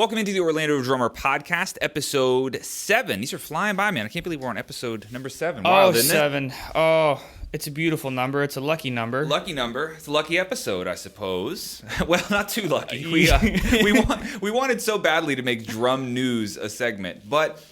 Welcome into the Orlando Drummer Podcast, episode 7. These are flying by, man. I can't believe we're on episode number 7. Wild, isn't 7. Oh, it's a beautiful number. It's a lucky number. Lucky number. It's a lucky episode, I suppose. Well, not too lucky. We wanted so badly to make drum news a segment, but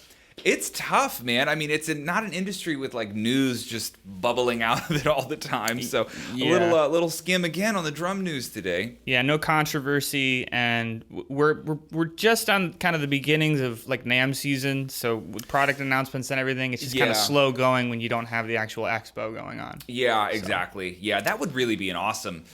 it's tough, man. I mean, it's not an industry with like news just bubbling out of it all the time. So a little skim again on the drum news today. Yeah, no controversy, and we're just on kind of the beginnings of like NAMM season. So with product announcements and everything, it's just kind of slow going when you don't have the actual expo going on. Yeah, exactly. Yeah, that would really be an awesome.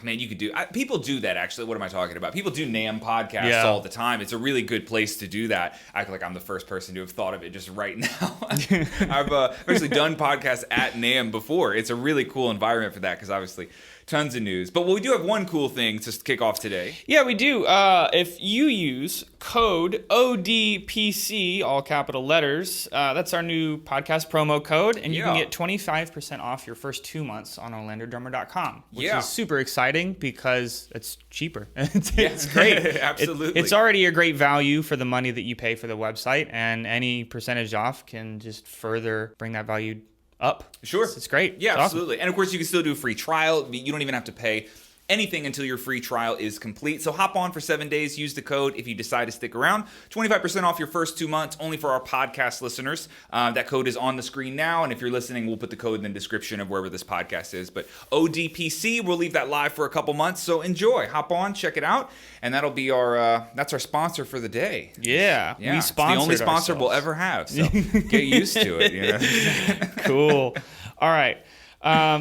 Man, you could do. People do that actually. What am I talking about? People do NAMM podcasts all the time. It's a really good place to do that. I act like I'm the first person to have thought of it just right now. I've actually done podcasts at NAMM before. It's a really cool environment for that because obviously tons of news. But we do have one cool thing to kick off today. Yeah, we do. If you use code ODPC, all capital letters, that's our new podcast promo code, and you can get 25% off your first 2 months on OrlandoDrummer.com, which is super exciting because it's cheaper. It's great. Absolutely. It's already a great value for the money that you pay for the website, and any percentage off can just further bring that value up. Sure. It's great. Yeah, it's absolutely. Awesome. And of course, you can still do a free trial. You don't even have to pay anything until your free trial is complete. So hop on for 7 days. Use the code if you decide to stick around. 25% off your first 2 months, only for our podcast listeners. That code is on the screen now. And if you're listening, we'll put the code in the description of wherever this podcast is. But ODPC, we'll leave that live for a couple months. So enjoy. Hop on, check it out. And that'll be that's our sponsor for the day. Yeah. We sponsored. It's the only sponsor we'll ever have. So get used to it. You know? Cool. All right.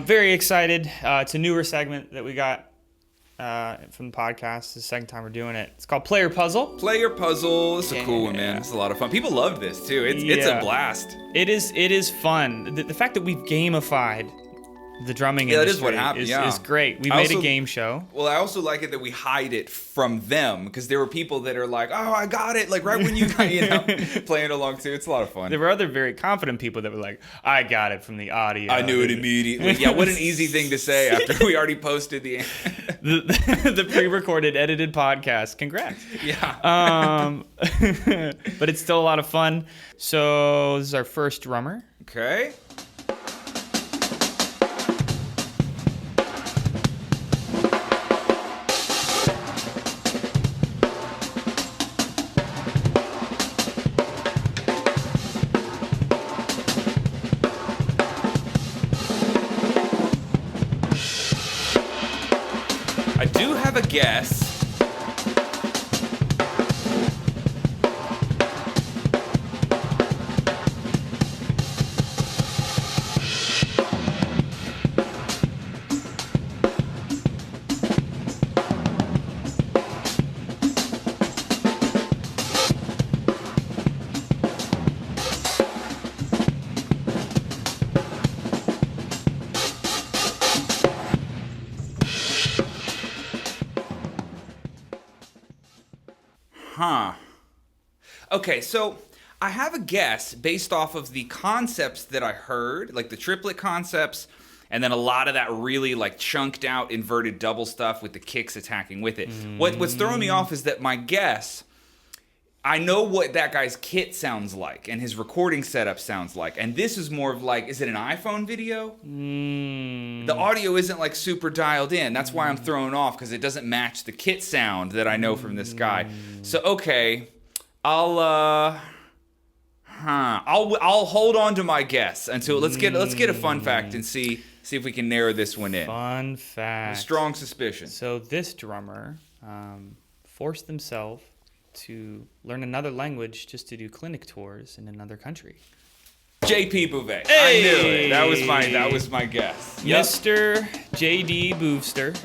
Very excited. It's a newer segment that we got from the podcast. It's the second time we're doing it. It's called Player Puzzle. Player Puzzle. This is a cool one, man. It's a lot of fun. People love this too. It's a blast. It is fun. The fact that we've gamified the drumming industry that is what happened. Is great. We made a game show. Well, I also like it that we hide it from them because there were people that are like, "Oh, I got it!" Like right when you got, playing along too. It's a lot of fun. There were other very confident people that were like, "I got it from the audio." I knew it immediately. Yeah, what an easy thing to say after we already posted the the pre-recorded, edited podcast. Congrats. Yeah. But it's still a lot of fun. So this is our first drummer. Okay. I do have a guess. Okay, so I have a guess based off of the concepts that I heard, like the triplet concepts, and then a lot of that really like chunked out inverted double stuff with the kicks attacking with it. What's throwing me off is that my guess, I know what that guy's kit sounds like and his recording setup sounds like, and this is more of like, is it an iPhone video? The audio isn't like super dialed in. That's why I'm thrown off, because it doesn't match the kit sound that I know from this guy. So okay. I'll hold on to my guess until let's get a fun fact and see if we can narrow this one in. Fun fact. A strong suspicion. So this drummer forced themselves to learn another language just to do clinic tours in another country. JP Bouvet. Hey! I knew it. That was my guess. Yep. Mr. JD Boovster.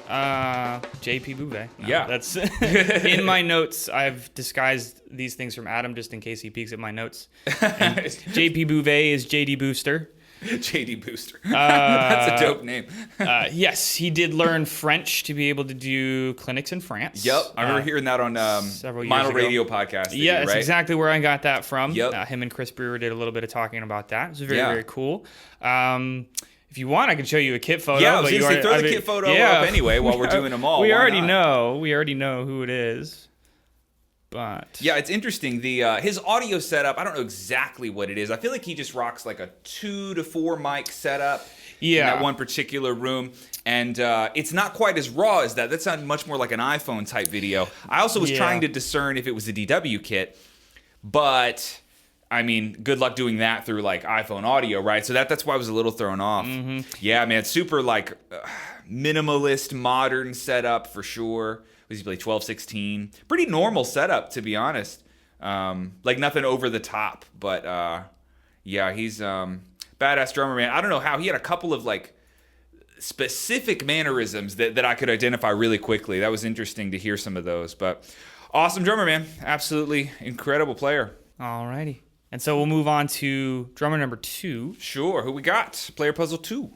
JP Bouvet. No, yeah. That's in my notes. I've disguised these things from Adam just in case he peeks at my notes. And JP Bouvet is JD Booster. JD Booster. That's a dope name. Yes, he did learn French to be able to do clinics in France. Yep, I remember hearing that on Meinl Radio podcast. Yeah, that's right? exactly where I got that from. Yep. Him and Chris Brewer did a little bit of talking about that. It was very, very cool. If you want, I can show you a kit photo. Yeah, I was going to say, throw the kit photo up anyway while we're doing them all. We already know who it is. But yeah, it's interesting. The his audio setup, I don't know exactly what it is. I feel like he just rocks like a 2 to 4 mic setup in that one particular room. And it's not quite as raw as that. That sounded much more like an iPhone type video. I also was trying to discern if it was a DW kit, but I mean, good luck doing that through like iPhone audio, right? So that's why I was a little thrown off. Yeah, man, super like minimalist, modern setup for sure. Was he play 12/16? Pretty normal setup, to be honest. Like nothing over the top, but yeah, he's badass drummer, man. I don't know how he had a couple of like specific mannerisms that I could identify really quickly. That was interesting to hear some of those, but awesome drummer, man. Absolutely incredible player. Alrighty. And so we'll move on to drummer number 2. Sure. Who we got? Player puzzle 2.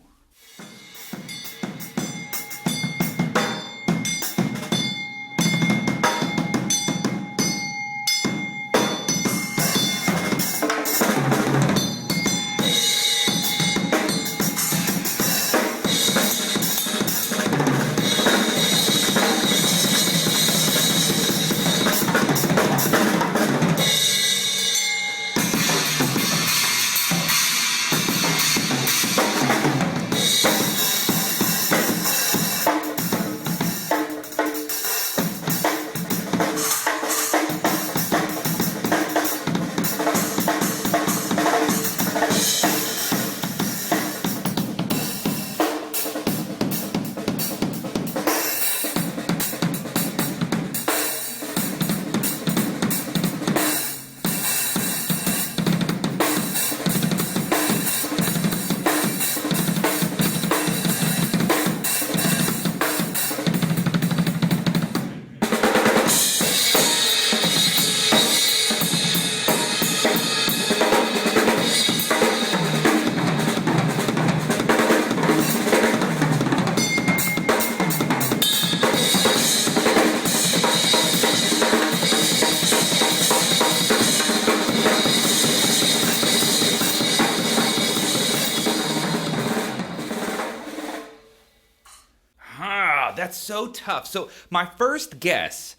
That's so tough. So my first guess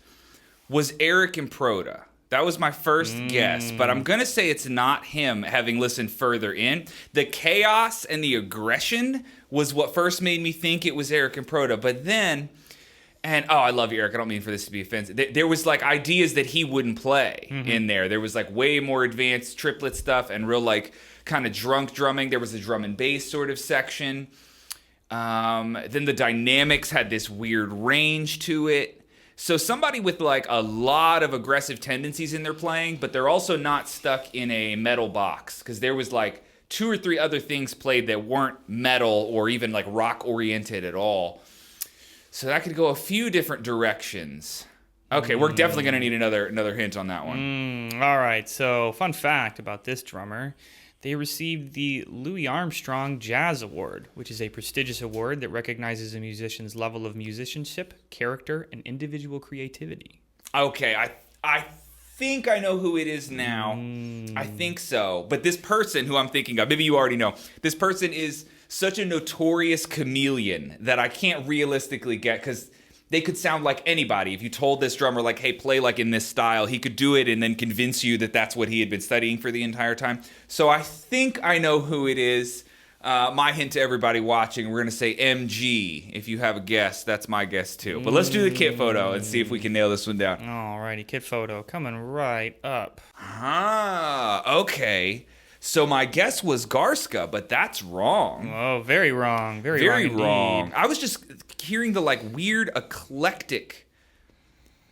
was Eric Improda. That was my first guess, but I'm going to say it's not him, having listened further in. The chaos and the aggression was what first made me think it was Eric Improda, but then, and I love you, Eric, I don't mean for this to be offensive. There was like ideas that he wouldn't play in there. There was like way more advanced triplet stuff and real like kind of drunk drumming. There was a drum and bass sort of section. Then the dynamics had this weird range to it. So somebody with like a lot of aggressive tendencies in their playing, but they're also not stuck in a metal box, because there was like 2 or 3 other things played that weren't metal or even like rock oriented at all. So that could go a few different directions. Okay, we're definitely going to need another hint on that one. All right, so fun fact about this drummer. They received the Louis Armstrong Jazz Award, which is a prestigious award that recognizes a musician's level of musicianship, character, and individual creativity. Okay, I think I know who it is now. I think so. But this person who I'm thinking of, maybe you already know, this person is such a notorious chameleon that I can't realistically get, because they could sound like anybody. If you told this drummer, like, hey, play like in this style, he could do it and then convince you that that's what he had been studying for the entire time. So I think I know who it is. My hint to everybody watching, we're going to say MG. If you have a guess, that's my guess too. But let's do the kit photo and see if we can nail this one down. Alrighty, kit photo coming right up. Okay. So my guess was Garska, but that's wrong. Oh, very wrong. Very wrong. I was just hearing the like weird eclectic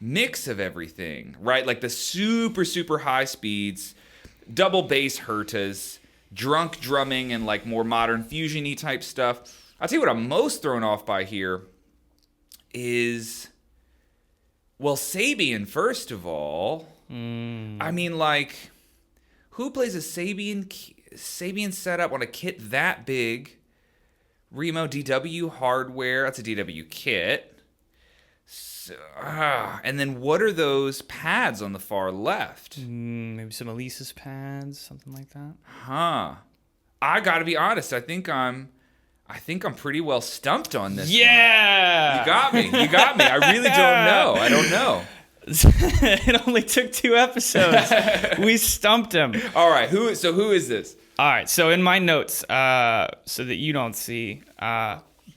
mix of everything, right? Like the super, super high speeds, double bass hurtas, drunk drumming, and like more modern fusion-y type stuff. I'll tell you what I'm most thrown off by here is, well, Sabian, first of all. I mean, like, who plays a Sabian setup on a kit that big? Remo DW hardware. That's a DW kit. So, and then what are those pads on the far left? Maybe some Elise's pads, something like that. I gotta be honest. I think I'm pretty well stumped on this. Yeah. One. You got me. I really don't know. I don't know. It only took 2 episodes. We stumped him. All right, who is this? All right, so in my notes, so that you don't see,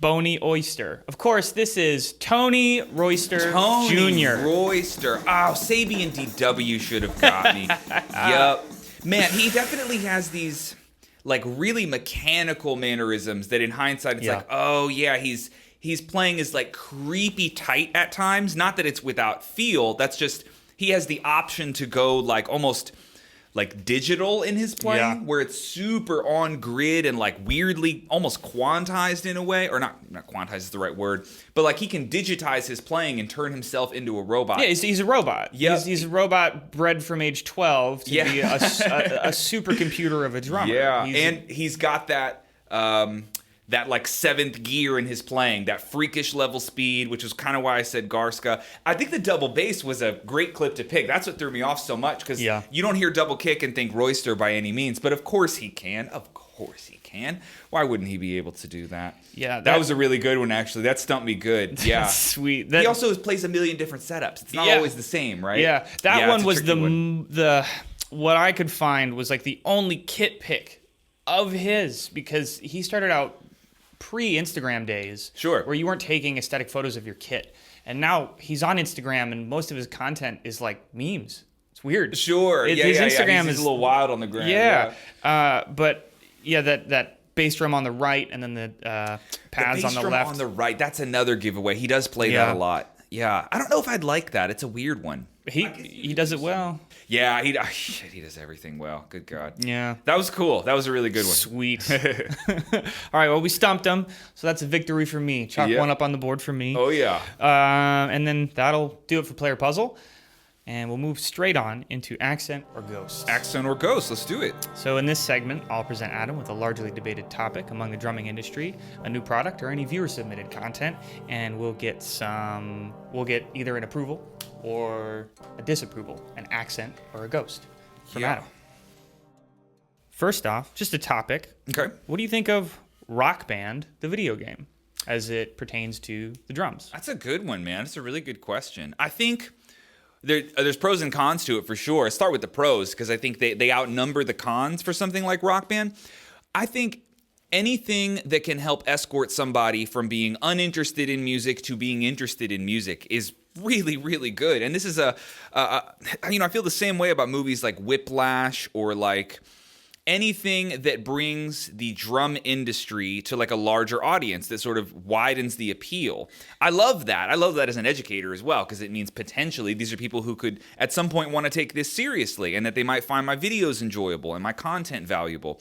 Boney Oyster. Of course, this is Tony Royster Jr. Royster. Oh, Sabian DW should have got me. Yup. Man, he definitely has these like really mechanical mannerisms that in hindsight it's like, oh yeah, he's playing as like creepy tight at times. Not that it's without feel. That's just he has the option to go like almost like digital in his playing, where it's super on grid and like weirdly almost quantized in a way, or not quantized is the right word, but like he can digitize his playing and turn himself into a robot. Yeah, he's a robot. Yeah, he's a robot bred from age 12 to be a supercomputer of a drummer. Yeah, and he's got that that like 7th gear in his playing, that freakish level speed, which is kind of why I said Garska. I think the double bass was a great clip to pick. That's what threw me off so much, because you don't hear double kick and think Royster by any means, but of course he can. Of course he can. Why wouldn't he be able to do that? Yeah, that was a really good one, actually. That stumped me good. Yeah, sweet. He also plays a million different setups. It's not always the same, right? Yeah, that one was the what I could find was like the only kit pick of his, because he started out pre-Instagram days, where you weren't taking aesthetic photos of your kit, and now he's on Instagram, and most of his content is like memes. It's weird. His Instagram is a little wild on the gram. But that bass drum on the right, and then the pads on the left. On the right, that's another giveaway. He does play that a lot. Yeah, I don't know if I'd like that. It's a weird one. He does it well. Yeah, he does everything well. Good God. Yeah. That was cool. That was a really good one. Sweet. All right, well, we stumped him, so that's a victory for me. Chalk one up on the board for me. Oh, yeah. And then that'll do it for Player Puzzle. And we'll move straight on into Accent or Ghost. Accent or Ghost, let's do it. So in this segment, I'll present Adam with a largely debated topic among the drumming industry, a new product, or any viewer-submitted content, and we'll get either an approval or a disapproval, an accent or a ghost from Adam. First off, just a topic. Okay. What do you think of Rock Band, the video game, as it pertains to the drums? That's a good one, man. That's a really good question. I think there's pros and cons to it for sure. I'll start with the pros, because I think they outnumber the cons for something like Rock Band. I think anything that can help escort somebody from being uninterested in music to being interested in music is really, really good. And this is I feel the same way about movies like Whiplash, or like anything that brings the drum industry to like a larger audience, that sort of widens the appeal. I love that. I love that as an educator as well, because it means potentially these are people who could at some point want to take this seriously, and that they might find my videos enjoyable and my content valuable.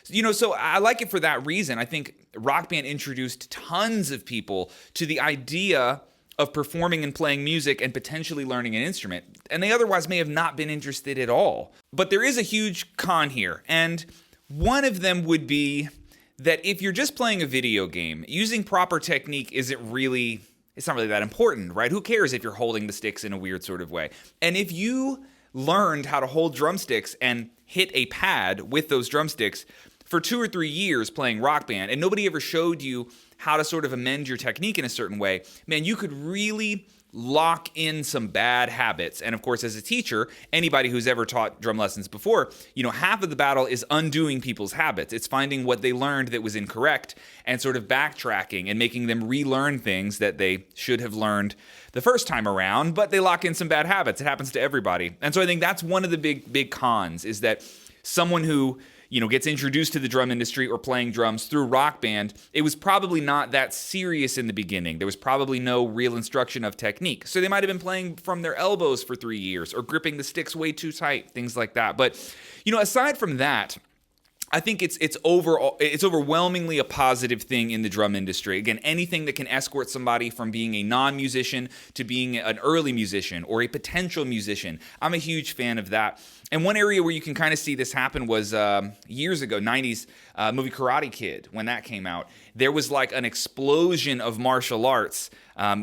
So I like it for that reason. I think Rock Band introduced tons of people to the idea of performing and playing music and potentially learning an instrument, and they otherwise may have not been interested at all. But there is a huge con here, and one of them would be that if you're just playing a video game, using proper technique it's not really that important, right? Who cares if you're holding the sticks in a weird sort of way? And if you learned how to hold drumsticks and hit a pad with those drumsticks for 2 or 3 years playing Rock Band, and nobody ever showed you how to sort of amend your technique in a certain way, man, you could really lock in some bad habits. And of course, as a teacher, anybody who's ever taught drum lessons before, half of the battle is undoing people's habits. It's finding what they learned that was incorrect and sort of backtracking and making them relearn things that they should have learned the first time around, but they lock in some bad habits. It happens to everybody. And so I think that's one of the big cons, is that someone who gets introduced to the drum industry or playing drums through Rock Band, it was probably not that serious in the beginning. There was probably no real instruction of technique. So they might have been playing from their elbows for 3 years, or gripping the sticks way too tight, things like that. But, aside from that, I think it's overwhelmingly a positive thing in the drum industry. Again, anything that can escort somebody from being a non-musician to being an early musician or a potential musician. I'm a huge fan of that. And one area where you can kind of see this happen was years ago, 90s movie Karate Kid. When that came out, there was like an explosion of martial arts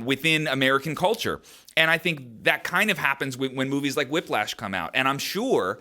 within American culture. And I think that kind of happens when movies like Whiplash come out. And I'm sure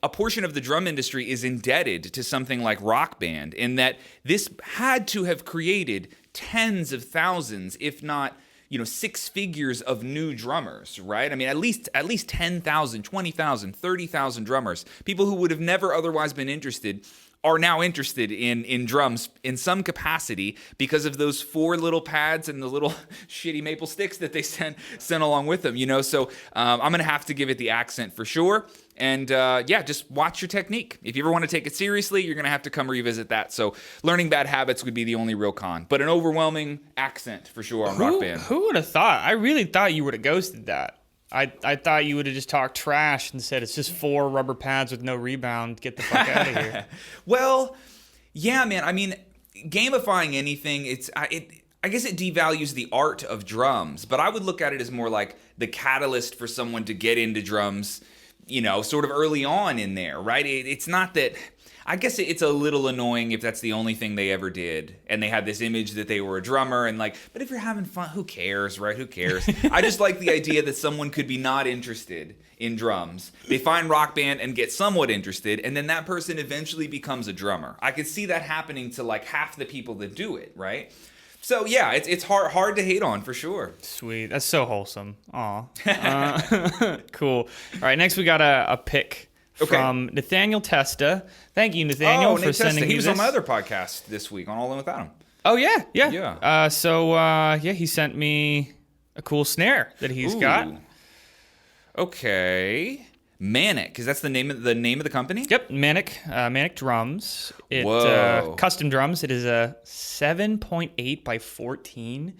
a portion of the drum industry is indebted to something like Rock Band, in that this had to have created tens of thousands, if not, six figures of new drummers, right? I mean, at least 10,000, 20,000, 30,000 drummers, people who would have never otherwise been interested, are now interested in drums in some capacity because of those 4 little pads and the little shitty maple sticks that they sent along with them, So I'm going to have to give it the accent for sure. And just watch your technique. If you ever want to take it seriously, you're going to have to come revisit that. So learning bad habits would be the only real con. But an overwhelming accent for sure on Rock Band. Who would have thought? I really thought you would have ghosted that. I thought you would have just talked trash and said it's just 4 rubber pads with no rebound. Get the fuck out of here. Well, yeah, man. I mean, gamifying anything, I guess it devalues the art of drums. But I would look at it as more like the catalyst for someone to get into drums, sort of early on in there, right? It's not that... I guess it's a little annoying if that's the only thing they ever did, and they had this image that they were a drummer, and but if you're having fun, who cares, right? Who cares? I just like the idea that someone could be not interested in drums. They find Rock Band and get somewhat interested, and then that person eventually becomes a drummer. I could see that happening to half the people that do it, right? So yeah, it's hard to hate on for sure. Sweet, that's so wholesome. Aw, cool. All right, next we got a pick. From Nathaniel Testa. Thank you, Nathaniel, for sending me this. He was on my other podcast this week on All In Without Him. Oh, yeah. He sent me a cool snare that he's got. Okay. Manic, because that's the name of the company? Yep, Manic drums. Whoa. Custom drums. It is a 7.8 by 14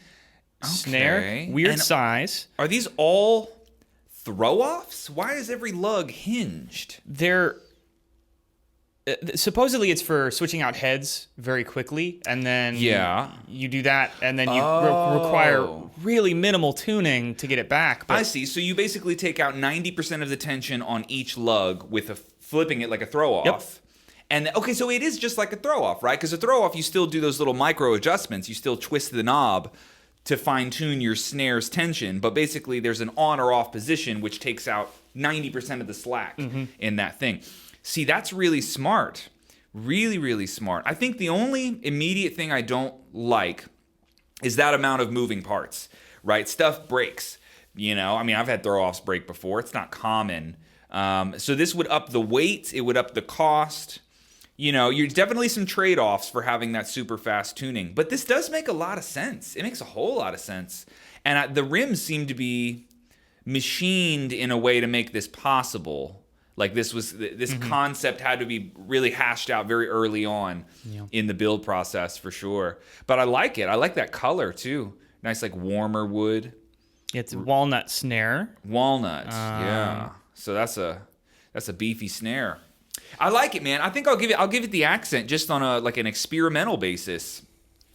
snare. Weird size. Are these all... throw-offs? Why is every lug hinged? They're supposedly it's for switching out heads very quickly, and then you do that, and then you require really minimal tuning to get it back. But I see. So you basically take out 90% of the tension on each lug with flipping it like a throw-off. Yep. And so it is just like a throw-off, right? Because a throw-off, you still do those little micro adjustments. You still twist the knob to fine-tune your snare's tension, but basically there's an on or off position which takes out 90% of the slack in that thing. See, that's really smart. Really, really smart. I think the only immediate thing I don't like is that amount of moving parts, right? Stuff breaks, I mean, I've had throw-offs break before. It's not common. So this would up the weight. It would up the cost. You're definitely some trade-offs for having that super fast tuning. But this does make a lot of sense. It makes a whole lot of sense. And the rims seem to be machined in a way to make this possible. Like this concept had to be really hashed out very early on in the build process for sure. But I like it. I like that color too. Nice warmer wood. It's walnut snare. Walnut, yeah. So that's a beefy snare. I like it, man. I think I'll give it the accent just on an experimental basis,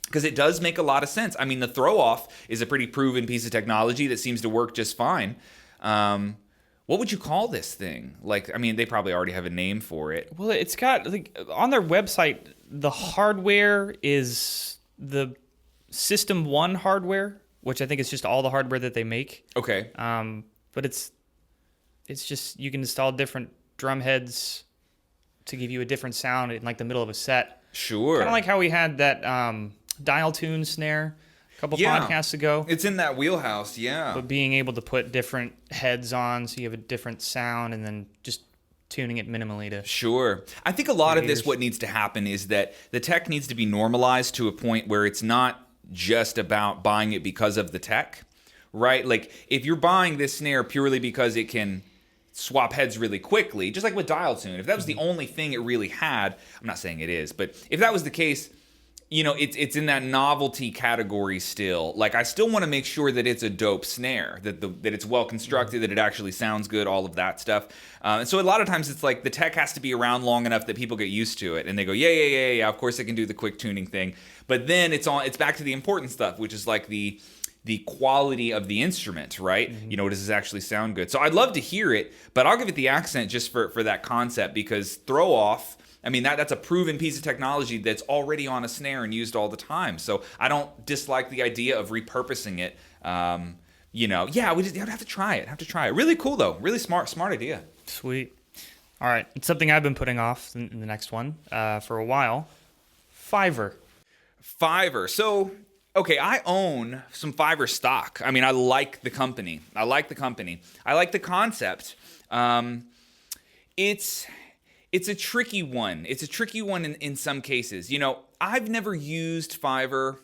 because it does make a lot of sense. I mean, the throw-off is a pretty proven piece of technology that seems to work just fine. What would you call this thing? They probably already have a name for it. Well, it's got on their website, the hardware is the System 1 hardware, which I think is just all the hardware that they make. Okay. But it's just you can install different drum heads to give you a different sound in the middle of a set. Sure. Kind of like how we had that dial tune snare a couple podcasts ago. It's in that wheelhouse, yeah. But being able to put different heads on so you have a different sound, and then just tuning it minimally to... Sure. I think a lot of this, what needs to happen is that the tech needs to be normalized to a point where it's not just about buying it because of the tech, right? If you're buying this snare purely because it can swap heads really quickly, just like with dial tune. If that was the only thing it really had, I'm not saying it is, but if that was the case, it's in that novelty category still. I still want to make sure that it's a dope snare, that it's well constructed, that it actually sounds good, all of that stuff. And so a lot of times it's the tech has to be around long enough that people get used to it, and they go, yeah, of course I can do the quick tuning thing. But then it's back to the important stuff, which is the quality of the instrument, right? Does this actually sound good? So I'd love to hear it, but I'll give it the accent just for that concept, because throw-off, I mean, that's a proven piece of technology that's already on a snare and used all the time. So I don't dislike the idea of repurposing it. We have to try it. Really cool, though. Really smart idea. Sweet. All right. It's something I've been putting off in the next one for a while. Fiverr. So... Okay, I own some Fiverr stock. I mean, I like the company. I like the concept. It's a tricky one. It's a tricky one in some cases. You know, I've never used Fiverr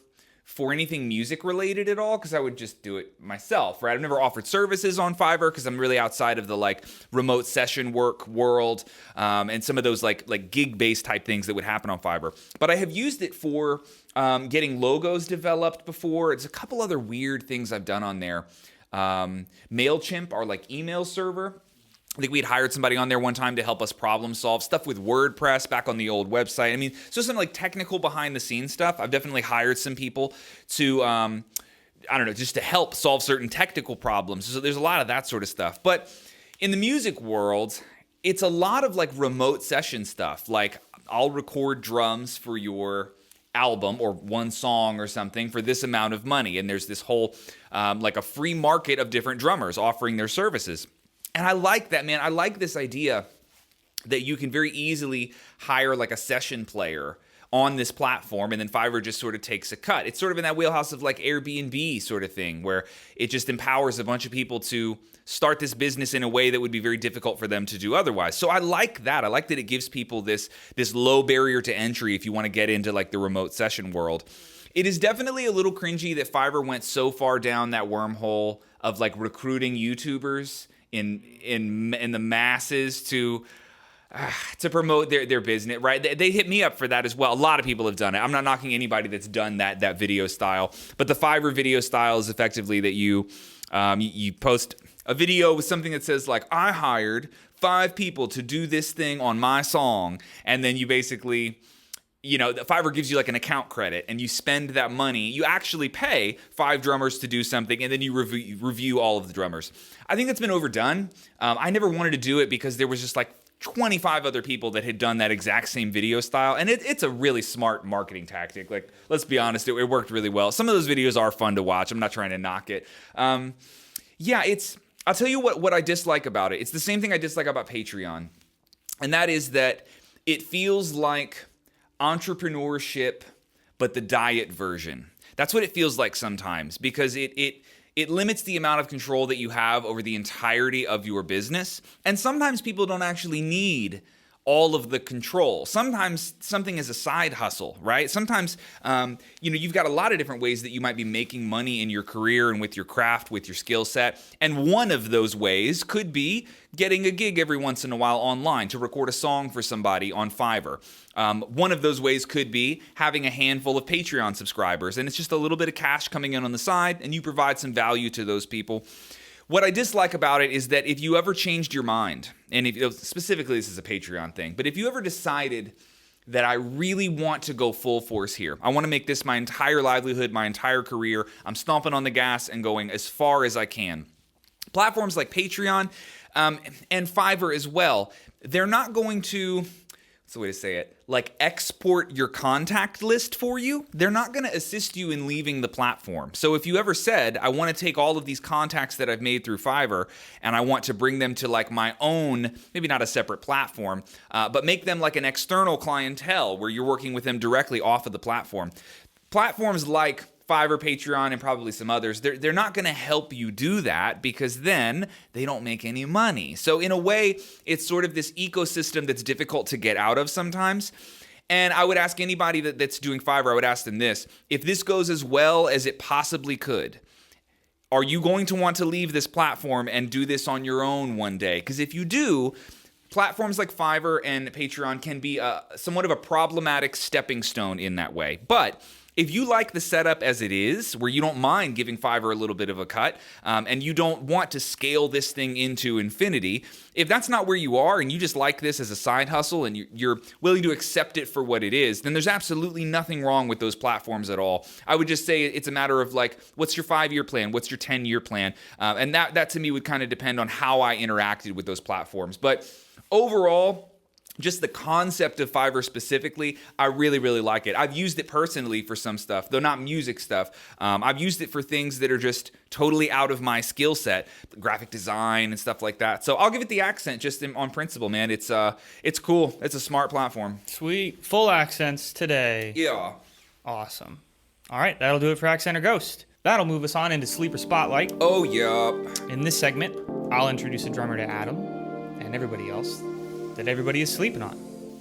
for anything music related at all because I would just do it myself, right? I've never offered services on Fiverr because I'm really outside of the like remote session work world and some of those like gig-based type things that would happen on Fiverr. But I have used it for getting logos developed before. It's a couple other weird things I've done on there. MailChimp, our like email server. I think we'd hired somebody on there one time to help us problem solve stuff with WordPress back on the old website. I mean, so some like technical behind the scenes stuff. I've definitely hired some people to, I don't know, just to help solve certain technical problems. So there's a lot of that sort of stuff. But in the music world, it's a lot of like remote session stuff. Like I'll record drums for your album or one song or something for this amount of money. And there's this whole like a free market of different drummers offering their services. And I like that, man. I like this idea that you can very easily hire like a session player on this platform and then Fiverr just sort of takes a cut. It's sort of in that wheelhouse of like Airbnb sort of thing where it just empowers a bunch of people to start this business in a way that would be very difficult for them to do otherwise. So I like that. I like that it gives people this low barrier to entry if you want to get into like the remote session world. It is definitely a little cringy that Fiverr went so far down that wormhole of like recruiting YouTubers in the masses to promote their business, right? They hit me up for that as well. A lot of people have done it. I'm not knocking anybody that's done that video style, but the Fiverr video style is effectively that you post a video with something that says like, I hired 5 people to do this thing on my song, and then you basically, you know, Fiverr gives you like an account credit and you spend that money. You actually pay 5 drummers to do something and then you review all of the drummers. I think that's been overdone. I never wanted to do it because there was just like 25 other people that had done that exact same video style. And it's a really smart marketing tactic. Like, let's be honest, it worked really well. Some of those videos are fun to watch. I'm not trying to knock it. I'll tell you what I dislike about it. It's the same thing I dislike about Patreon. And that is that it feels like entrepreneurship, but the diet version. That's what it feels like sometimes because it limits the amount of control that you have over the entirety of your business. And sometimes people don't actually need all of the control. Sometimes something is a side hustle, right? Sometimes, you've got a lot of different ways that you might be making money in your career and with your craft, with your skill set. And one of those ways could be getting a gig every once in a while online to record a song for somebody on Fiverr. One of those ways could be having a handful of Patreon subscribers, and it's just a little bit of cash coming in on the side, and you provide some value to those people. What I dislike about it is that if you ever changed your mind, and specifically this is a Patreon thing, but if you ever decided that I really want to go full force here, I want to make this my entire livelihood, my entire career, I'm stomping on the gas and going as far as I can. Platforms like Patreon and Fiverr as well, they're not going to, what's the way to say it, like export your contact list for you. They're not going to assist you in leaving the platform. So if you ever said, I want to take all of these contacts that I've made through Fiverr and I want to bring them to like my own, maybe not a separate platform, but make them like an external clientele where you're working with them directly off of the platform. Platforms like Fiverr, Patreon, and probably some others, they're not going to help you do that because then they don't make any money. So in a way, it's sort of this ecosystem that's difficult to get out of sometimes. And I would ask anybody that's doing Fiverr, I would ask them this: if this goes as well as it possibly could, are you going to want to leave this platform and do this on your own one day? Because if you do, platforms like Fiverr and Patreon can be somewhat of a problematic stepping stone in that way. But if you like the setup as it is, where you don't mind giving Fiverr a little bit of a cut, and you don't want to scale this thing into infinity, if that's not where you are and you just like this as a side hustle and you're willing to accept it for what it is, then there's absolutely nothing wrong with those platforms at all. I would just say it's a matter of like, what's your 5-year plan? What's your 10-year plan? And that to me would kind of depend on how I interacted with those platforms. But overall, just the concept of Fiverr specifically, I really, really like it. I've used it personally for some stuff, though not music stuff. I've used it for things that are just totally out of my skill set, graphic design and stuff like that. So I'll give it the accent just on principle, man. It's cool. It's a smart platform. Sweet. Full accents today. Yeah. Awesome. All right, that'll do it for Accent or Ghost. That'll move us on into Sleeper Spotlight. Oh, yup. In this segment, I'll introduce a drummer to Adam and everybody else that everybody is sleeping on.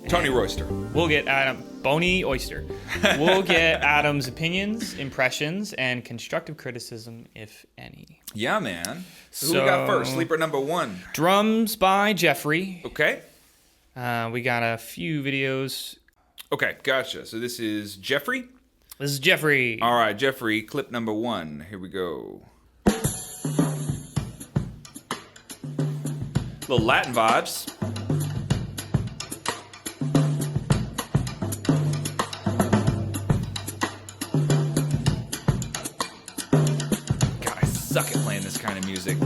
Tony Royster. We'll get Adam, Boney Oyster. We'll get Adam's opinions, impressions, and constructive criticism, if any. Yeah, man. So who we got first? Sleeper number 1. Drums by Jeffrey. Okay. We got a few videos. Okay, gotcha. So this is Jeffrey? This is Jeffrey. All right, Jeffrey, clip number 1. Here we go. Little Latin vibes. Suck at playing this kind of music.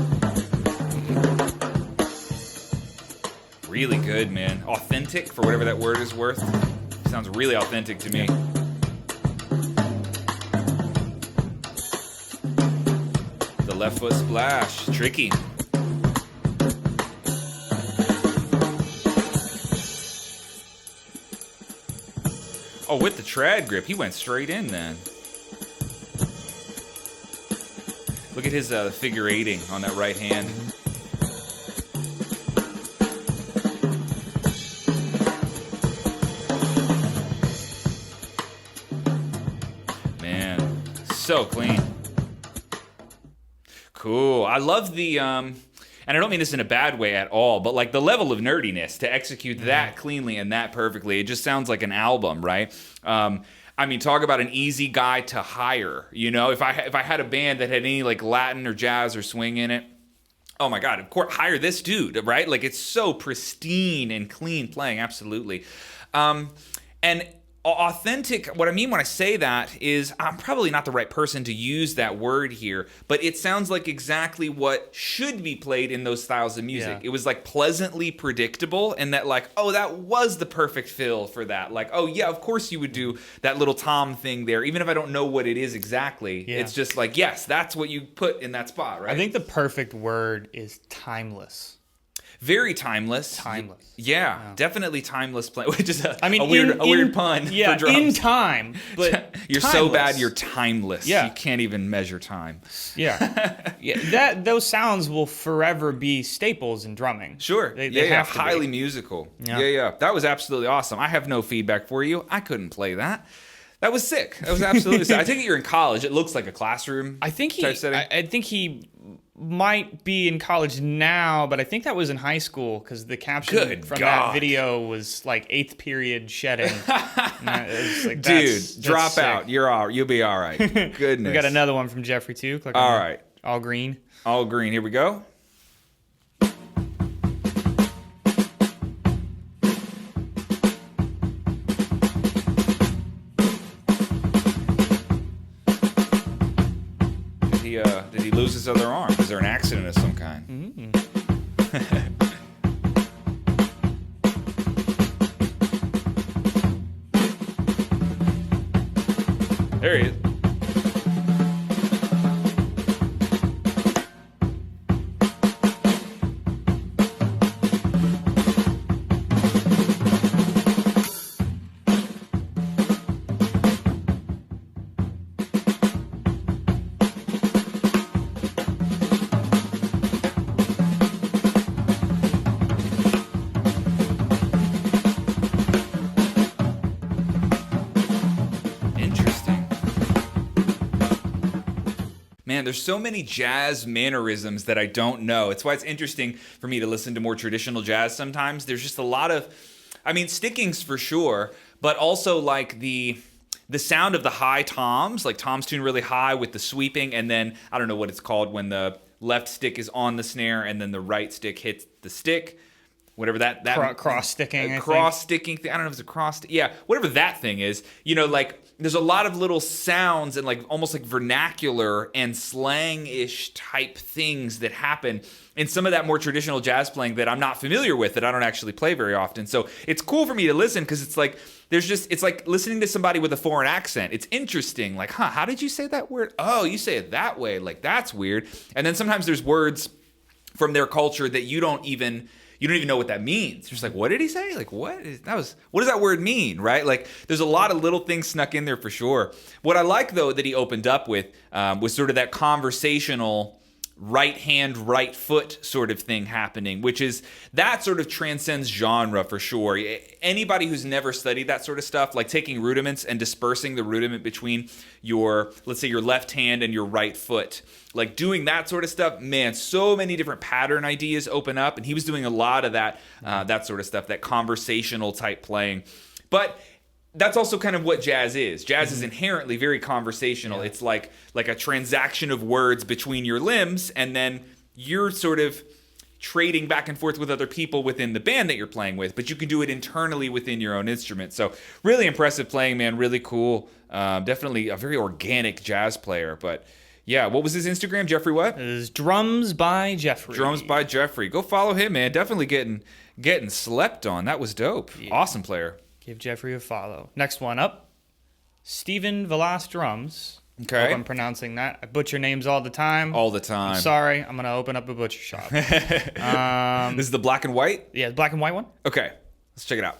Really good, man. Authentic, for whatever that word is worth. Sounds really authentic to me. The left foot splash. Tricky. Oh, with the trad grip. He went straight in then. Look at his figure 8ing on that right hand. Man, so clean. Cool. I love the, and I don't mean this in a bad way at all, but like the level of nerdiness to execute that cleanly and that perfectly. It just sounds like an album, right? I mean, talk about an easy guy to hire. You know, if I had a band that had any like Latin or jazz or swing in it, oh my God, of course, hire this dude, right? Like it's so pristine and clean playing, absolutely. And authentic, what I mean when I say that is I'm probably not the right person to use that word here, but it sounds like exactly what should be played in those styles of music. Yeah. It was like pleasantly predictable and that like, oh, that was the perfect fill for that. Like, oh yeah, of course you would do that little tom thing there, even if I don't know what it is exactly. Yeah. It's just like, yes, that's what you put in that spot, right? I think the perfect word is timeless. Very timeless. Timeless. Yeah, definitely timeless play, which is a weird pun for drums. In time, but you're timeless. So bad you're timeless. Yeah. You can't even measure time. Yeah. Yeah. Those sounds will forever be staples in drumming. Sure. They have to highly be musical. Yeah. That was absolutely awesome. I have no feedback for you. I couldn't play that. That was sick. That was absolutely sick. I think you're in college. It looks like a classroom. I think he might be in college now, but I think that was in high school because the caption that video was like 8th period shedding. Like, dude, drop sick. Out. You'll be all right. Goodness. We got another one from Jeffrey too. Click all right. All green. All green. Here we go. Did he lose his other arm? Is there an accident of some kind? Mm-hmm. There he is. Man, there's so many jazz mannerisms that I don't know. It's why it's interesting for me to listen to more traditional jazz sometimes. There's just a lot of, I mean, stickings for sure, but also like the sound of the high toms, like toms tuned really high with the sweeping, and then, I don't know what it's called when the left stick is on the snare and then the right stick hits the stick. Whatever that cross sticking, cross sticking thing. I don't know if it's a cross. Yeah, whatever that thing is. You know, like there's a lot of little sounds and like almost like vernacular and slang-ish type things that happen in some of that more traditional jazz playing that I'm not familiar with, that I don't actually play very often. So it's cool for me to listen because it's like it's like listening to somebody with a foreign accent. It's interesting. Like, how did you say that word? Oh, you say it that way. Like that's weird. And then sometimes there's words from their culture that you don't even know what that means. You're just like, what did he say? Like, what does that word mean, right? Like, there's a lot of little things snuck in there for sure. What I like, though, that he opened up with was sort of that conversational right hand, right foot sort of thing happening, which is, that sort of transcends genre for sure. Anybody who's never studied that sort of stuff, like taking rudiments and dispersing the rudiment between let's say your left hand and your right foot, like doing that sort of stuff, man, so many different pattern ideas open up. And he was doing a lot of that, that sort of stuff, that conversational type playing. But that's also kind of what jazz is. Jazz is inherently very conversational. It's like a transaction of words between your limbs, and then you're sort of trading back and forth with other people within the band that you're playing with, but you can do it internally within your own instrument. So really impressive playing, man. Really cool. Definitely a very organic jazz player. But yeah, what was his Instagram? Jeffrey what? It is Drums by Jeffrey. Drums by Jeffrey. Go follow him, man. Definitely getting slept on. That was dope. Yeah. Awesome player. Give Jeffrey a follow. Next one up, Stephen Velas Drums. Okay. Hope I'm pronouncing that. I butcher names all the time. All the time. I'm sorry. I'm going to open up a butcher shop. This is the black and white? Yeah, the black and white one. Okay. Let's check it out.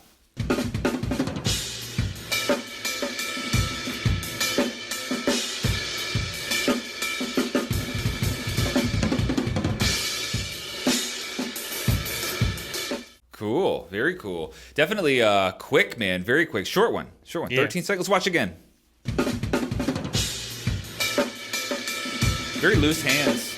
Cool. Very cool. Definitely quick, man. Very quick. Short one. Yeah. 13 seconds. Let's watch again. Very loose hands.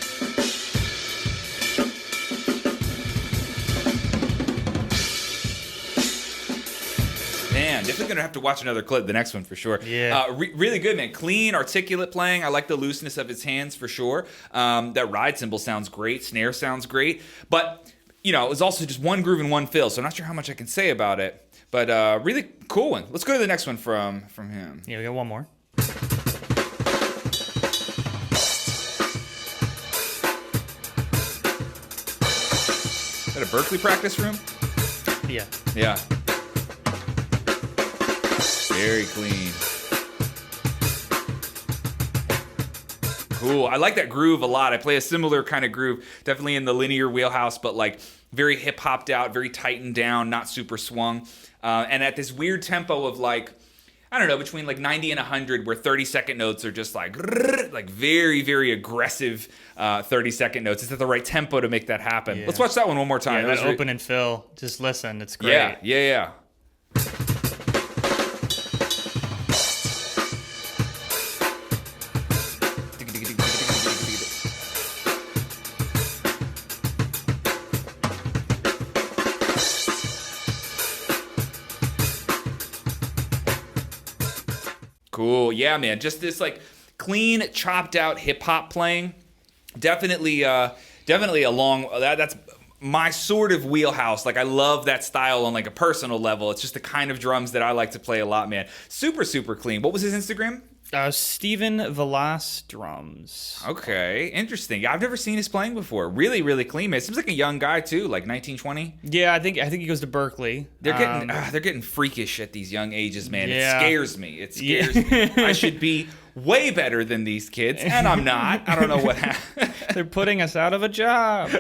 Man, definitely going to have to watch another clip, the next one for sure. Yeah. Really good, man. Clean, articulate playing. I like the looseness of his hands for sure. That ride cymbal sounds great. Snare sounds great. But it was also just one groove and one fill, so I'm not sure how much I can say about it. But really cool one. Let's go to the next one from him. Yeah, we got one more. Is that a Berkeley practice room? Yeah. Yeah. Very clean. Cool. I like that groove a lot. I play a similar kind of groove, definitely in the linear wheelhouse, but like very hip hopped out, very tightened down, not super swung. And at this weird tempo of like, I don't know, between like 90 and 100, where 30-second notes are just like very, very aggressive 30-second notes. It's at the right tempo to make that happen. Yeah. Let's watch that one more time. Yeah, that open and fill. Just listen. It's great. Yeah. Cool. Yeah, man. Just this like clean, chopped out hip hop playing. Definitely along that's my sort of wheelhouse. Like, I love that style on like a personal level. It's just the kind of drums that I like to play a lot, man. Super, super clean. What was his Instagram? Stephen Velas Drums. Okay, interesting. I've never seen his playing before. Really, really clean, man. Seems like a young guy too, like 19, 20. Yeah, I think he goes to Berkeley. They're getting freakish at these young ages, man. Yeah. It scares me. Me. I should be way better than these kids, and I'm not. I don't know what happened. They're putting us out of a job.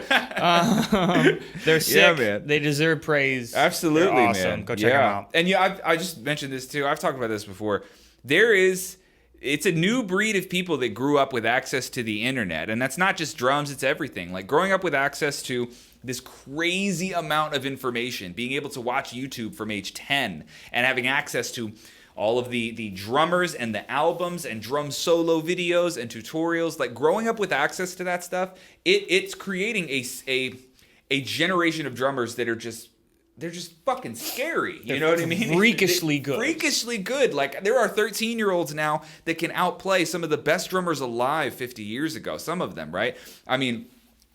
They're sick. Yeah, man. They deserve praise. Absolutely, They're awesome. man. Go check them out. And I just mentioned this too. I've talked about this before. It's a new breed of people that grew up with access to the internet. And that's not just drums, it's everything. Like growing up with access to this crazy amount of information, being able to watch YouTube from age 10 and having access to all of the drummers and the albums and drum solo videos and tutorials. Like growing up with access to that stuff, it's creating a generation of drummers that are just fucking scary. You know what I mean? Freakishly good. Freakishly good. Like, there are 13-year-olds now that can outplay some of the best drummers alive 50 years ago. Some of them, right? I mean,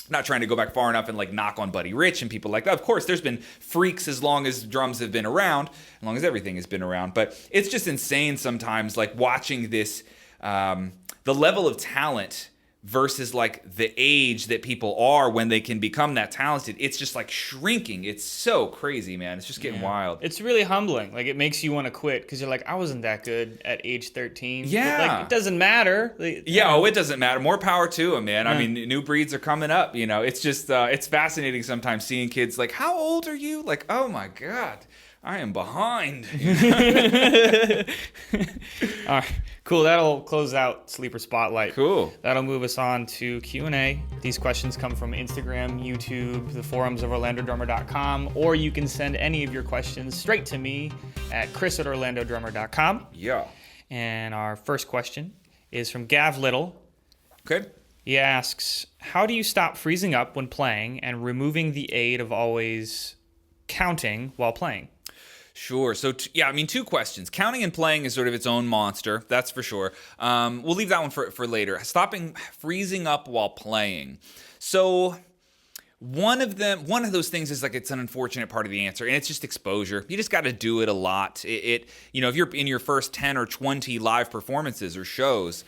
not trying to go back far enough and like knock on Buddy Rich and people like that. Of course, there's been freaks as long as drums have been around, as long as everything has been around. But it's just insane sometimes, like watching this, the level of talent versus like the age that people are when they can become that talented, it's just like shrinking. It's so crazy, man. It's just getting wild. It's really humbling. Like, it makes you want to quit because you're like, I wasn't that good at age 13. Yeah. But, like, it doesn't matter. It doesn't matter. More power to them, man. I mean, new breeds are coming up, you know. It's just, it's fascinating sometimes seeing kids like, how old are you? Like, oh my God, I am behind. All right, cool. That'll close out Sleeper Spotlight. Cool. That'll move us on to Q&A. These questions come from Instagram, YouTube, the forums of OrlandoDrummer.com, or you can send any of your questions straight to me at chris@OrlandoDrummer.com. Yeah. And our first question is from Gav Little. Okay. He asks, how do you stop freezing up when playing and removing the aid of always counting while playing? Sure. So, two questions. Counting and playing is sort of its own monster. That's for sure. We'll leave that one for later. Stopping freezing up while playing. So, one of those things is like, it's an unfortunate part of the answer, and it's just exposure. You just got to do it a lot. If you're in your first 10 or 20 live performances or shows,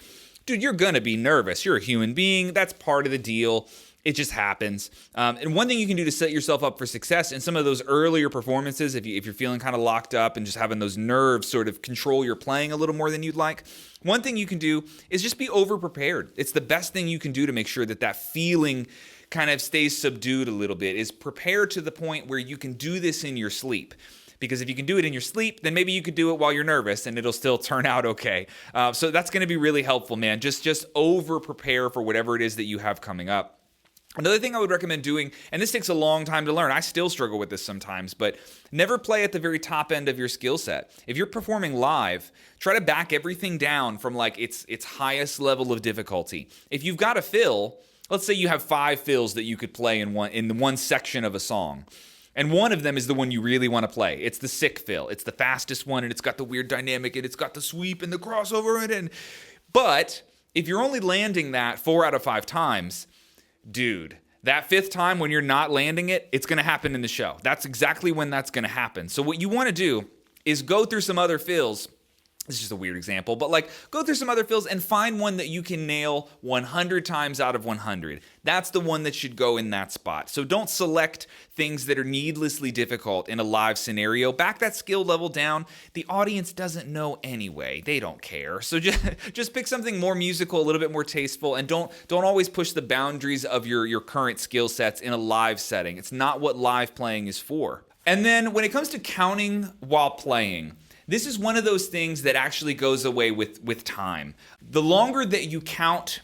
dude, you're going to be nervous. You're a human being. That's part of the deal. It just happens. And one thing you can do to set yourself up for success in some of those earlier performances, if you're feeling kind of locked up and just having those nerves sort of control your playing a little more than you'd like, one thing you can do is just be over-prepared. It's the best thing you can do to make sure that feeling kind of stays subdued a little bit, is prepare to the point where you can do this in your sleep. Because if you can do it in your sleep, then maybe you could do it while you're nervous and it'll still turn out okay. So that's going to be really helpful, man. Just over-prepare for whatever it is that you have coming up. Another thing I would recommend doing, and this takes a long time to learn, I still struggle with this sometimes, but never play at the very top end of your skill set. If you're performing live, try to back everything down from like its highest level of difficulty. If you've got a fill, let's say you have 5 fills that you could play in one section of a song. And one of them is the one you really want to play. It's the sick fill. It's the fastest one, and it's got the weird dynamic, and it's got the sweep and the crossover in it. But if you're only landing that 4 out of 5 times, dude, that 5th time when you're not landing it, it's going to happen in the show. That's exactly when that's going to happen. So what you want to do is go through some other fills. This is just a weird example, but like, go through some other fills and find one that you can nail 100 times out of 100. That's the one that should go in that spot. So don't select things that are needlessly difficult in a live scenario. Back that skill level down. The audience doesn't know anyway. They don't care. So just pick something more musical, a little bit more tasteful, and don't always push the boundaries of your current skill sets in a live setting. It's not what live playing is for. And then when it comes to counting while playing, this is one of those things that actually goes away with time. The longer that you count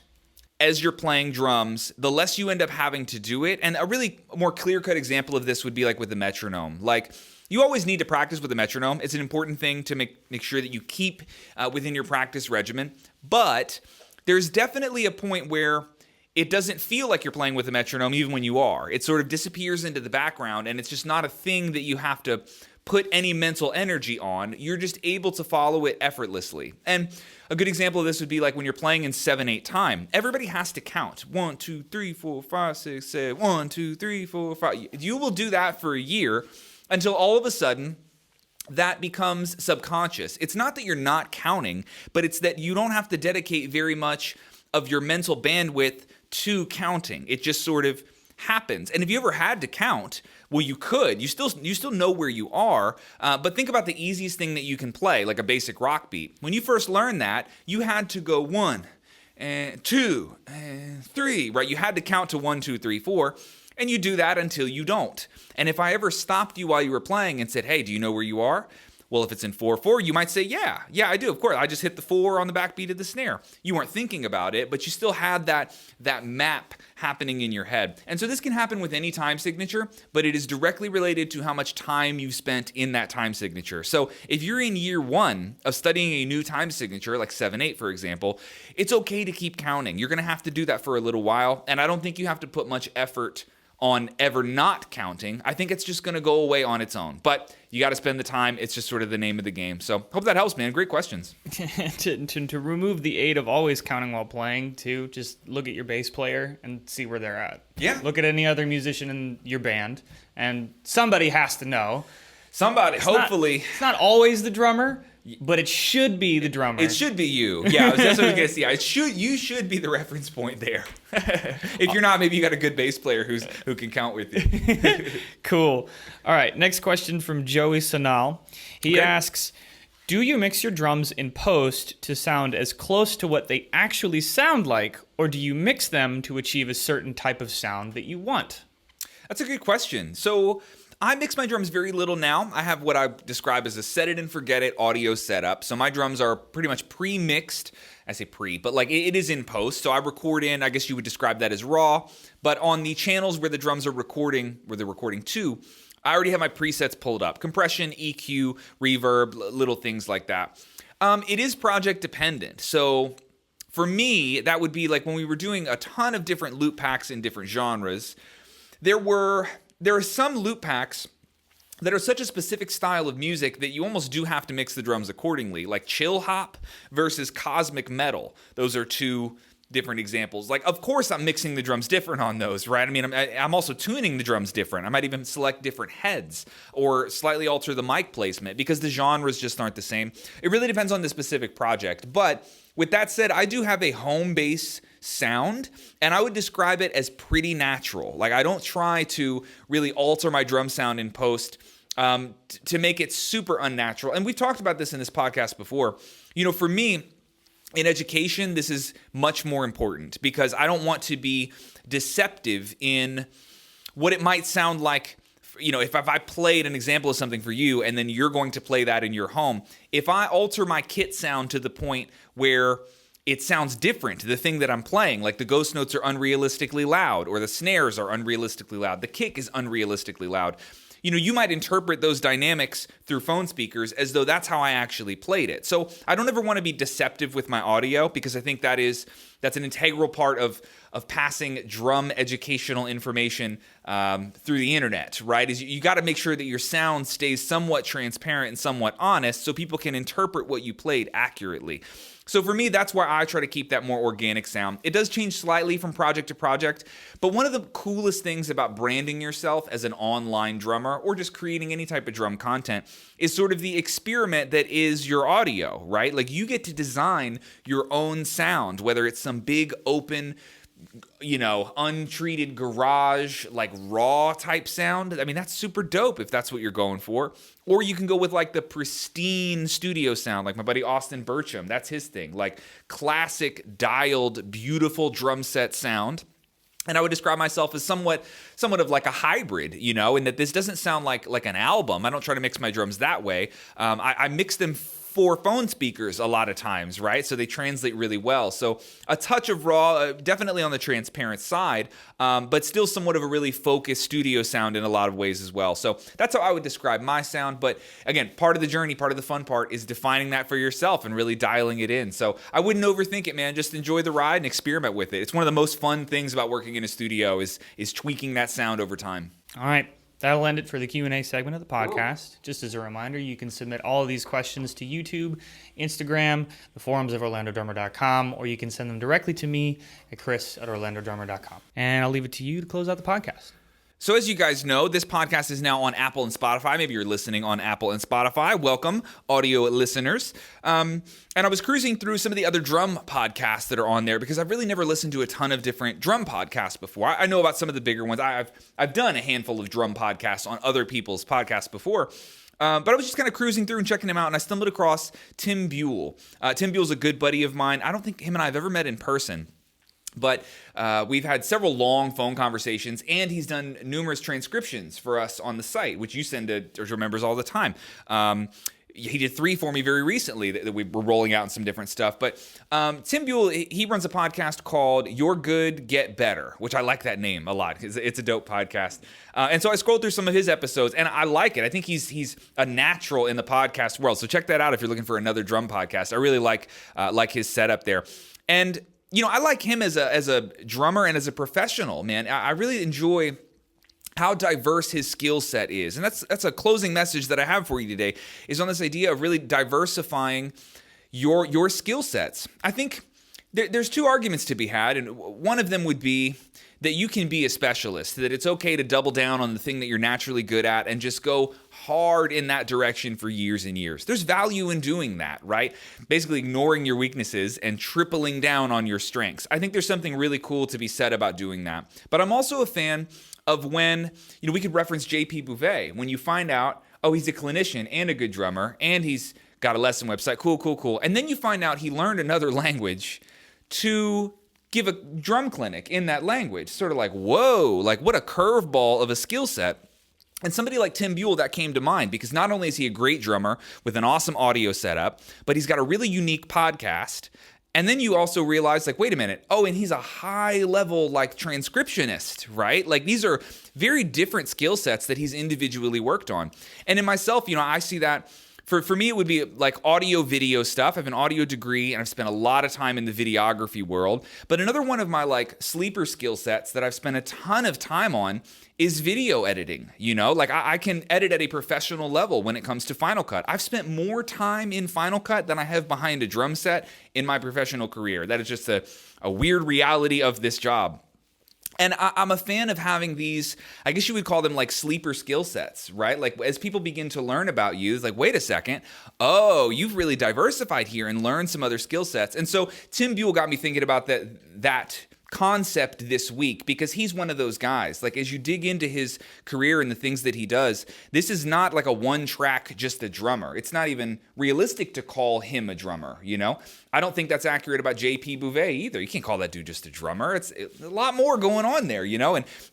as you're playing drums, the less you end up having to do it. And a really more clear-cut example of this would be like with the metronome. Like, you always need to practice with the metronome. It's an important thing to make sure that you keep within your practice regimen. But there's definitely a point where it doesn't feel like you're playing with a metronome even when you are. It sort of disappears into the background, and it's just not a thing that you have to put any mental energy on. You're just able to follow it effortlessly. And a good example of this would be like when you're playing in 7/8 time. Everybody has to count. 1, 2, 3, 4, 5, 6, 7. 1, 2, 3, 4, 5. You will do that for a year until all of a sudden that becomes subconscious. It's not that you're not counting, but it's that you don't have to dedicate very much of your mental bandwidth to counting. It just sort of happens. And if you ever had to count, well, you could. You still know where you are, but think about the easiest thing that you can play, like a basic rock beat. When you first learned that, you had to go 1 and 2 and 3, right? You had to count to 1, 2, 3, 4, and you do that until you don't. And if I ever stopped you while you were playing and said, hey, do you know where you are? Well, if it's in 4/4, you might say, yeah, I do. Of course, I just hit the 4 on the backbeat of the snare. You weren't thinking about it, but you still had that map happening in your head. And so this can happen with any time signature, but it is directly related to how much time you've spent in that time signature. So if you're in year 1 of studying a new time signature, like 7/8, for example, it's okay to keep counting. You're going to have to do that for a little while, and I don't think you have to put much effort on ever not counting. I think it's just going to go away on its own. But you got to spend the time. It's just sort of the name of the game. So hope that helps, man. Great questions. to remove the aid of always counting while playing, too, just look at your bass player and see where they're at. Yeah. Look at any other musician in your band, and somebody has to know. Somebody, hopefully. It's not always the drummer, but it should be the drummer. It should be you. Yeah, that's what I was going to say. You should be the reference point there. If you're not, maybe you got a good bass player who can count with you. Cool. All right, next question from Joey Sonal. He asks, do you mix your drums in post to sound as close to what they actually sound like, or do you mix them to achieve a certain type of sound that you want? That's a good question. So I mix my drums very little now. I have what I describe as a set it and forget it audio setup. So my drums are pretty much pre-mixed. I say pre, but like it is in post. So I record in, I guess you would describe that as raw. But on the channels where the drums are recording, where they're recording to, I already have my presets pulled up. Compression, EQ, reverb, little things like that. It is project dependent. So for me, that would be like when we were doing a ton of different loop packs in different genres, there are some loop packs that are such a specific style of music that you almost do have to mix the drums accordingly, like chill hop versus cosmic metal. Those are two different examples. Like, of course, I'm mixing the drums different on those, right? I mean, I'm also tuning the drums different. I might even select different heads or slightly alter the mic placement because the genres just aren't the same. It really depends on the specific project. But with that said, I do have a home bass sound, and I would describe it as pretty natural. Like, I don't try to really alter my drum sound in post to make it super unnatural. And we've talked about this in this podcast before. You know, for me, in education, this is much more important because I don't want to be deceptive in what it might sound like. You know, if I played an example of something for you and then you're going to play that in your home, if I alter my kit sound to the point where it sounds different to the thing that I'm playing, like the ghost notes are unrealistically loud or the snares are unrealistically loud, the kick is unrealistically loud, you know, you might interpret those dynamics through phone speakers as though that's how I actually played it. So I don't ever want to be deceptive with my audio because I think that's an integral part of passing drum educational information through the internet, right? Is you got to make sure that your sound stays somewhat transparent and somewhat honest so people can interpret what you played accurately. So for me, that's why I try to keep that more organic sound. It does change slightly from project to project, but one of the coolest things about branding yourself as an online drummer or just creating any type of drum content is sort of the experiment that is your audio, right? Like you get to design your own sound, whether it's some big open, you know, untreated garage, like raw type sound. I mean, that's super dope if that's what you're going for. Or you can go with like the pristine studio sound, like my buddy Austin Burcham. That's his thing, like classic dialed, beautiful drum set sound. And I would describe myself as somewhat of like a hybrid, you know, in that this doesn't sound like an album. I don't try to mix my drums that way. I mix them for phone speakers a lot of times, right? So they translate really well. So a touch of raw, definitely on the transparent side, but still somewhat of a really focused studio sound in a lot of ways as well. So that's how I would describe my sound. But again, part of the journey, part of the fun part is defining that for yourself and really dialing it in. So I wouldn't overthink it, man. Just enjoy the ride and experiment with it. It's one of the most fun things about working in a studio is tweaking that sound over time. All right. That'll end it for the Q&A segment of the podcast. Just as a reminder, you can submit all of these questions to YouTube, Instagram, the forums of OrlandoDrummer.com, or you can send them directly to me at chris@OrlandoDrummer.com. And I'll leave it to you to close out the podcast. So as you guys know, this podcast is now on Apple and Spotify. Maybe you're listening on Apple and Spotify. Welcome, audio listeners. And I was cruising through some of the other drum podcasts that are on there because I've really never listened to a ton of different drum podcasts before. I know about some of the bigger ones. I've done a handful of drum podcasts on other people's podcasts before. But I was just kind of cruising through and checking him out, and I stumbled across Tim Buell. Tim Buell's a good buddy of mine. I don't think him and I have ever met in person. But we've had several long phone conversations, and he's done numerous transcriptions for us on the site, which you send to members all the time. He did 3 for me very recently that we were rolling out in some different stuff. But Tim Buell, he runs a podcast called You're Good, Get Better, which I like that name a lot because it's a dope podcast. And so I scrolled through some of his episodes, and I like it. I think he's a natural in the podcast world. So check that out if you're looking for another drum podcast. I really like his setup there. And you know, I like him as a drummer and as a professional, man. I really enjoy how diverse his skill set is. And that's a closing message that I have for you today, is on this idea of really diversifying your skill sets. I think there's two arguments to be had, and one of them would be that you can be a specialist, that it's okay to double down on the thing that you're naturally good at and just go hard in that direction for years and years. There's value in doing that, right? Basically ignoring your weaknesses and tripling down on your strengths. I think there's something really cool to be said about doing that. But I'm also a fan of when, we could reference J.P. Bouvet, when you find out, oh, he's a clinician and a good drummer, and he's got a lesson website, cool. And then you find out he learned another language to give a drum clinic in that language. Sort of like, whoa, like what a curveball of a skill set. And somebody like Tim Buell, that came to mind, because not only is he a great drummer with an awesome audio setup, but he's got a really unique podcast. And then you also realize, like, wait a minute, oh, and he's a high-level, like, transcriptionist, right? Like, these are very different skill sets that he's individually worked on. And in myself, I see that. For me, it would be like audio video stuff. I have an audio degree and I've spent a lot of time in the videography world. But another one of my like sleeper skill sets that I've spent a ton of time on is video editing. Like I can edit at a professional level when it comes to Final Cut. I've spent more time in Final Cut than I have behind a drum set in my professional career. That is just a weird reality of this job. And I'm a fan of having these, I guess you would call them like sleeper skill sets, right? Like as people begin to learn about you, it's like, wait a second, oh, you've really diversified here and learned some other skill sets. And so Tim Buell got me thinking about that concept this week, because he's one of those guys. Like as you dig into his career and the things that he does, this is not like a one track, just a drummer. It's not even realistic to call him a drummer, I don't think that's accurate about J.P. Bouvet either. You can't call that dude just a drummer. It's a lot more going on there,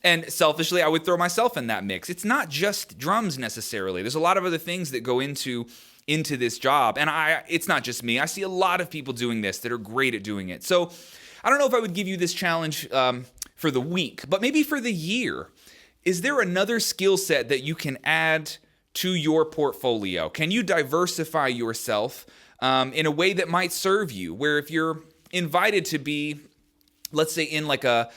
and selfishly, I would throw myself in that mix. It's not just drums necessarily. There's a lot of other things that go into this job, and it's not just me. I see a lot of people doing this that are great at doing it. So I don't know if I would give you this challenge for the week, but maybe for the year. Is there another skill set that you can add to your portfolio? Can you diversify yourself in a way that might serve you, where if you're invited to be, let's say, in like a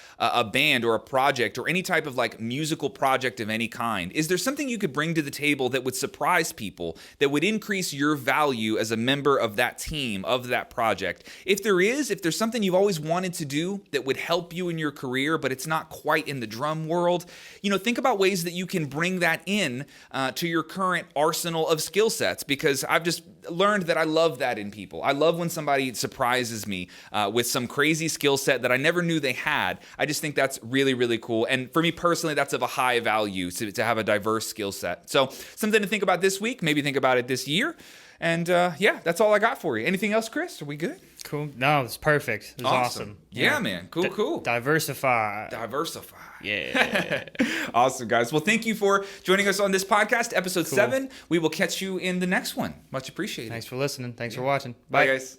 band or a project or any type of like musical project of any kind, is there something you could bring to the table that would surprise people, that would increase your value as a member of that team, of that project? If there's something you've always wanted to do that would help you in your career, but it's not quite in the drum world, think about ways that you can bring that in to your current arsenal of skill sets, because I've just learned that I love that in people. I love when somebody surprises me with some crazy skill set that I never knew they had. I just think that's really, really cool. And for me personally, that's of a high value to have a diverse skill set. So something to think about this week, maybe think about it this year. And that's all I got for you. Anything else, Chris? Are we good? Cool. No, it's perfect. It was awesome. Yeah, man. Cool. Diversify. Yeah. Awesome, guys. Well, thank you for joining us on this podcast, episode 7. We will catch you in the next one. Much appreciated. Thanks for listening. Thanks for watching. Bye, guys.